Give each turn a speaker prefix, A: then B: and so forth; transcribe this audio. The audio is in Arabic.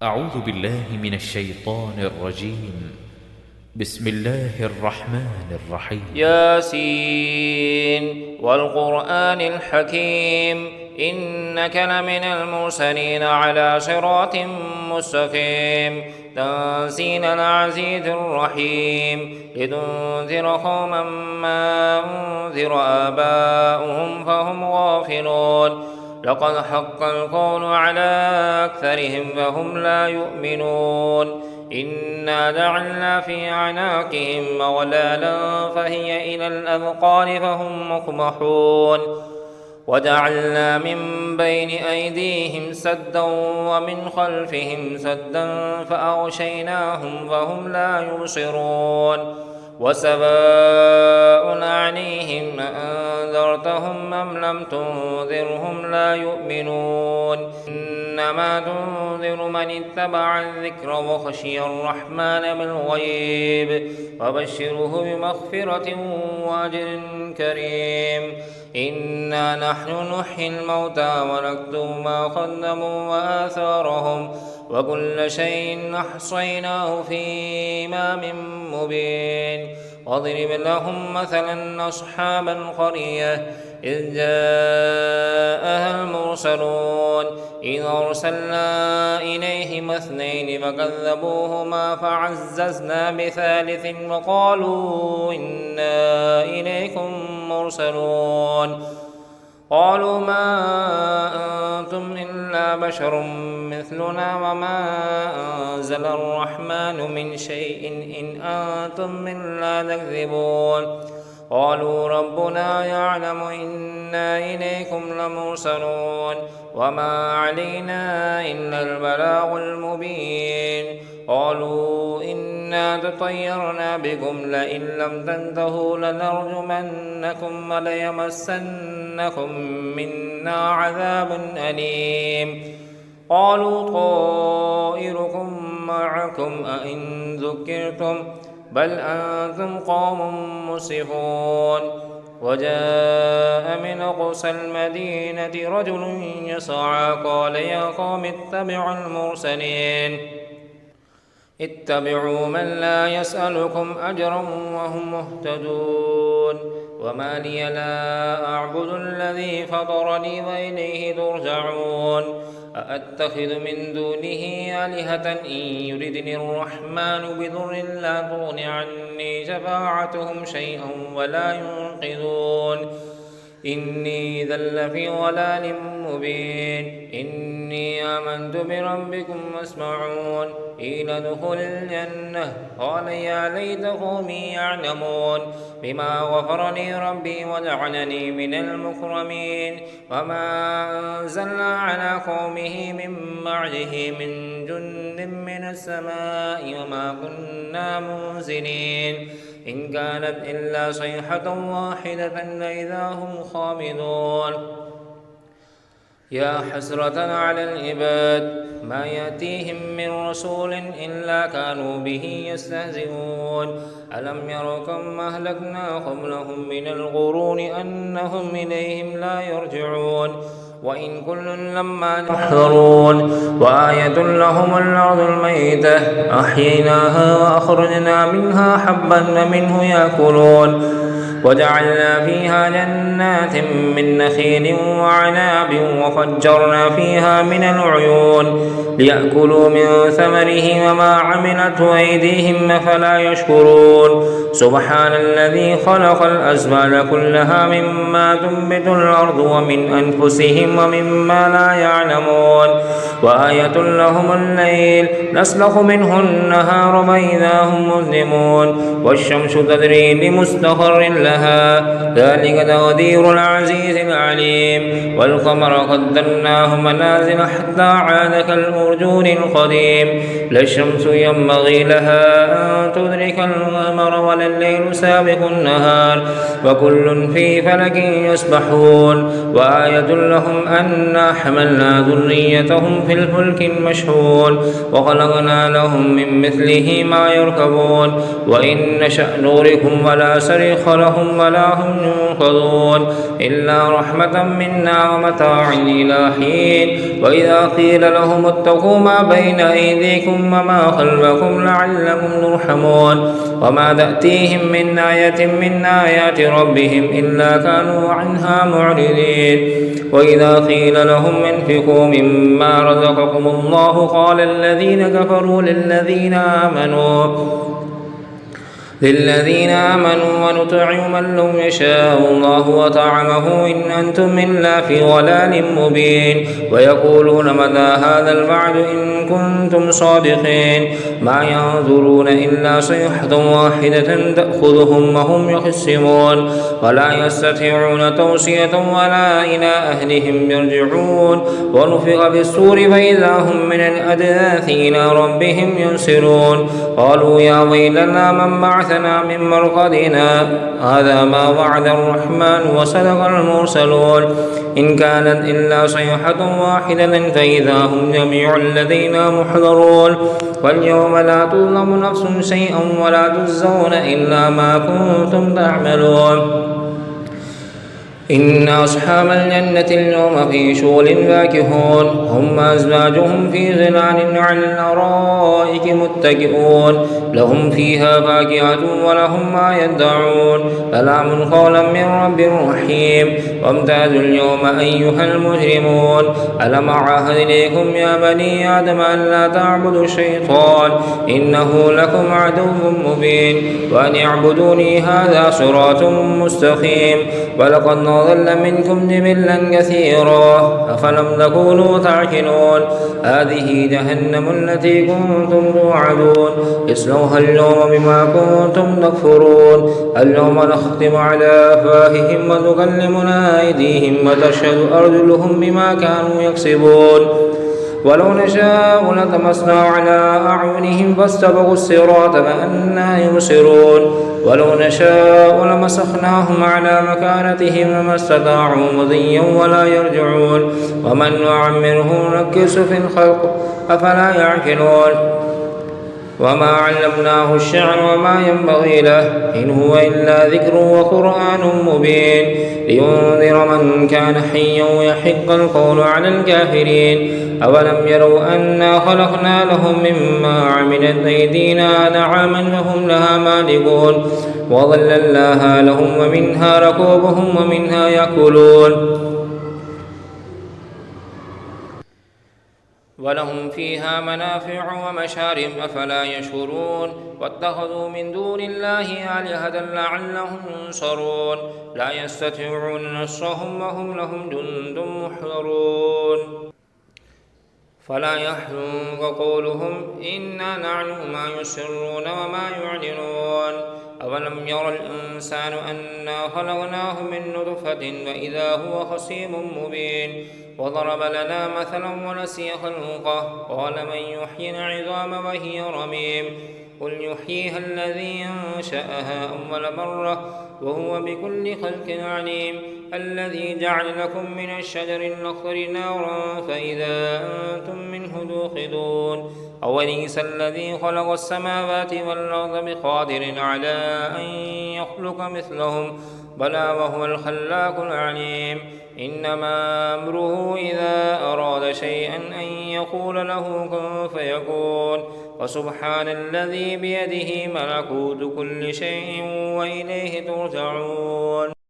A: أعوذ بالله من الشيطان الرجيم. بسم الله الرحمن الرحيم.
B: ياسين والقرآن الحكيم إنك لمن المرسلين على صراط مستقيم تنزيل العزيز الرحيم لتنذر قوما ما أنذر آباؤهم فهم غافلون لقد حق القول على أكثرهم فهم لا يؤمنون إنا جعلنا في أعناقهم أغلالا فهي إلى الأذقان فهم مقمحون وجعلنا من بين أيديهم سدا ومن خلفهم سدا فأغشيناهم فهم لا يبصرون وسواء عليهم أأنذرتهم أم لم تنذرهم لا يؤمنون إنما تنذر من اتبع الذكر وخشي الرحمن بالغيب وبشره بمغفرة وأجر كريم إنا نحن نحيي الموتى ونكتب ما قدموا وآثارهم وكل شيء أحصيناه في إمام مبين واضرب لهم مثلا أصحاب القرية إذ جاءها المرسلون إذ أرسلنا إليهم اثنين فكذبوهما فعززنا بثالث وقالوا إنا إليكم مرسلون قالوا ما أنتم إلا بشر مثلنا وما أنزل الرحمن من شيء إن أنتم إلا تكذبون قالوا ربنا يعلم إنا إليكم لمرسلون وما علينا إلا البلاغ المبين قالوا إنا تطيرنا بكم لئن لم تنتهوا لنرجمنكم وليمسنكم منا عذاب أليم قالوا طائركم معكم أئن ذكرتم بل أنتم قوم مسرفون وجاء من أقصى المدينة رجل يسعى قال يا قوم اتبعوا المرسلين اتبعوا من لا يسألكم أجرا وهم مهتدون وما لي لا أعبد الذي فطرني وإليه ترجعون أأتخذ من دونه آلهة إن يردني الرحمن بضر لا تغن عني شفاعتهم شيئا ولا ينقذون إني إذا لفي ضلال مبين إني آمنت بربكم واسمعون قيل ادخل الجنة قال يا ليت قومي يعلمون بما غفر لي ربي وجعلني من المكرمين وما أنزلنا على قومه من بعده من جند من السماء وما كنا منزلين إن كانت إلا صيحة واحدة فإذا هم خامدون يا حسرة على العباد ما يأتيهم من رسول إلا كانوا به يستهزئون ألم يروا كم أهلكنا قبلهم من القرون أنهم إليهم لا يرجعون وإن كل لما يحضرون وآية لهم الأرض الميتة أحييناها وأخرجنا منها حبا منه يأكلون وجعلنا فيها جنات من نخيل وعناب وفجرنا فيها من العيون ليأكلوا من ثمره وما عملته أيديهم فلا يشكرون سبحان الذي خلق الأزواج كلها مما تنبت الأرض ومن أنفسهم ومما لا يعلمون وآية لهم الليل نسلخ منه النهار فإذا هم مظلمون والشمس تجري لمستقر لها ذلك تقدير العزيز العليم والقمر قدرناه منازل حتى عاد كالأرجون القديم لا الشمس ينبغي لها أن تدرك القمر ولا الليل سابق النهار وكل في فلك يسبحون وآية لهم أنا حملنا ذريتهم في الفلك المشحون وخلقنا لهم من مثله ما يركبون وإن نشأ نغرقهم ولا صريخ لهم هم ولا هم ينقذون إلا رحمة منا ومتاعا إلى حين. وإذا قيل لهم اتقوا ما بين أيديكم وما خلفكم لعلكم ترحمون وما تأتيهم من آية من آيات ربهم إلا كانوا عنها معرضين. وإذا قيل لهم انفقوا مما رزقكم الله قال الذين كفروا للذين آمنوا ونطعم من لو يشاء الله وطعمه إن أنتم إلا في ضلال مبين. ويقولون متى هذا الوعد إن كنتم صادقين ما ينظرون إلا صيحة واحدة تأخذهم وهم يخصمون ولا يستطيعون توصية ولا إلى أهلهم يرجعون. ونفخ بالصور فإذا هم من الأجداث إلى ربهم ينسلون قالوا يا ويلنا من بعثنا من مرقدنا هذا ما وعد الرحمن وصدق المرسلون إن كانت إلا صيحة واحدة فإذا هم جميع لدينا محضرون. واليوم لا تظلم نفس شيئا ولا تجزون إلا ما كنتم تعملون. إن أصحاب الجنة اليوم في شغل فاكهون هم أزواجهم في ظلال على الأرائك متكئون لهم فيها فاكهة ولهم ما يدعون سلام قولا من رب رحيم. وامتازوا اليوم أيها المجرمون ألم أعهد إليكم يا بني آدم ألا تعبدوا الشيطان إنه لكم عدو مبين وأن اعبدوني هذا صراط مستقيم. ولقد ضل منكم جبلا كثيرا أفلم تكونوا تعقلون هذه جهنم التي كنتم توعدون اصلوها اليوم بما كنتم تكفرون. اليوم نختم على أفواههم وتكلمنا أيديهم وتشهد أرجلهم بما كانوا يكسبون. ولو نشاء لطمسنا على أعينهم فاستبقوا الصراط فأنى يبصرون ولو نشاء لمسخناهم على مكانتهم وما استطاعوا مضيا ولا يرجعون. ومن نعمره نكس في الخلق أفلا يعقلون. وما علمناه الشعر وما ينبغي له إن هو إلا ذكر وقرآن مبين لينذر من كان حيا ويحق القول على الكافرين. أولم يروا أنا خلقنا لهم مما عملت أيدينا نعاما فهم لها مالكون وظللناها لهم ومنها ركوبهم ومنها يأكلون ولهم فيها منافع ومشارب أفلا يشكرون. واتخذوا من دون الله آلهة لعلهم ينصرون لا يستطيعون نصرهم وهم لهم جند محضرون. فلا يحزنك قولهم إنا نعلم ما يسرون وما يعلنون. أولم ير الإنسان أنا خلقناه من نطفة وإذا هو خصيم مبين. وضرب لنا مثلا ونسي خلقه قال من يحيي العظام وهي رميم قل يحييها الذي أنشأها أول مرة وهو بكل خلق عليم. الذي جعل لكم من الشجر الأخضر نارا فإذا أنتم منه توقدون. أوليس الذي خلق السماوات والأرض بقادر على أن يخلق مثلهم بلى وهو الخلاق العليم. إنما أمره إذا أراد شيئا أن يقول له كن فيكون. وسبحان الذي بيده ملكوت كل شيء وإليه ترجعون.